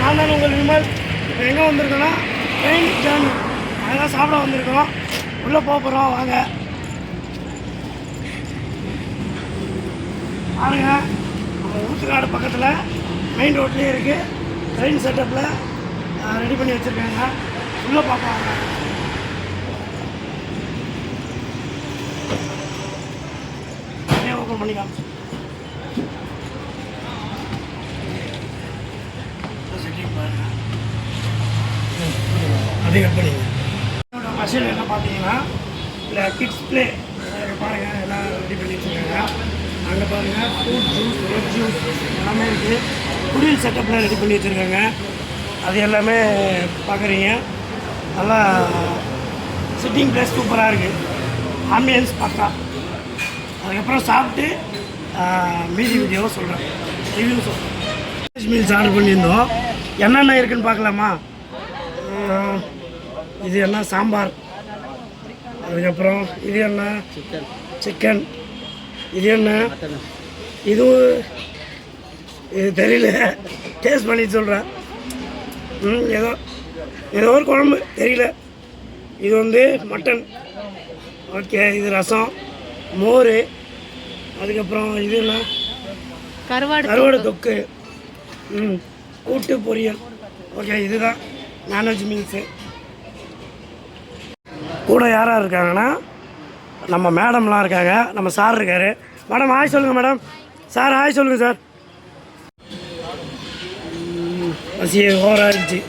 நான் தான் உங்கள் விமல். இப்போ எங்கே வந்திருக்கோன்னா ட்ரெயின் ஜேர்னி அதெல்லாம் சாப்பிட வந்திருக்கோம். உள்ளே போகிறோம் வாங்க பாருங்க. நம்ம ஊத்துக்காடு பக்கத்தில் மெயின் ரோட்லேயே இருக்குது. ட்ரெயின் செட்டப்பில் ரெடி பண்ணி வச்சுருக்காங்க. உள்ளே பார்ப்பாங்க. ஓப்பன் பண்ணிக்கலாம். அதே கட் பண்ணிங்க. என்னோட மஷின் என்ன பார்த்தீங்கன்னா இல்லை கிட்ஸ் ப்ளே பாருங்கள் எல்லாம் ரெடி பண்ணி வச்சுருக்காங்க. அங்கே பாருங்கள் ஃப்ரூட் ஜூஸ், வெஜ் ஜூஸ் எல்லாமே இருக்குது. குடில் செட்டப்பில் ரெடி பண்ணி வச்சுருக்காங்க. அது எல்லாமே பார்க்குறீங்க. நல்லா சிட்டிங் ப்ளேஸ் சூப்பராக இருக்குது. ஆம்பியன்ஸ் பக்கா. அதுக்கப்புறம் சாப்பிட்டு மீதி வீடியோவை சொல்கிறேன், ரிவ்யூ சொல்கிறேன். வெஜ் மீல்ஸ் ஆர்டர் பண்ணியிருந்தோம். என்னென்ன இருக்குதுன்னு பார்க்கலாமா? இது என்ன சாம்பார், அதுக்கப்புறம் இது என்ன சிக்கன், இது என்ன இது தெரியல, டேஸ்ட் பண்ணி சொல்கிறேன். ஏதோ ஏதோ ஒரு குழம்பு தெரியல. இது வந்து மட்டன். ஓகே, இது ரசம், மோர், அதுக்கப்புறம் இது என்ன கருவாடு தொக்கு, கூட்டு பொரியல். ஓகே, இதுதான் நான்வெஜ் மீல்ஸு. கூட யாராக இருக்காங்கன்னா நம்ம மேடம்லாம் இருக்காங்க, நம்ம சார் இருக்கார். மேடம் ஹாய் சொல்லுங்கள். மேடம் சார் ஹாய் சொல்லுங்கள் சார். பசி ஓவராகிடுச்சு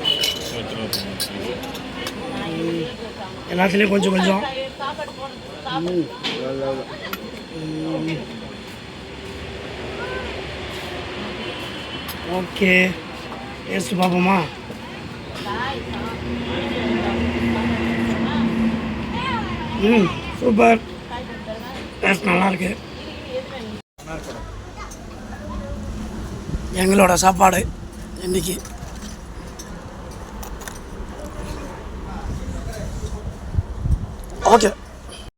எல்லாத்துலேயும் கொஞ்சம் கொஞ்சம். ஓகே, டேஸ்ட்டு பார்ப்போமா? சூப்பர், டேஸ்ட் நல்லாயிருக்கு. எங்களோட சாப்பாடு இன்னைக்கு ஓகே.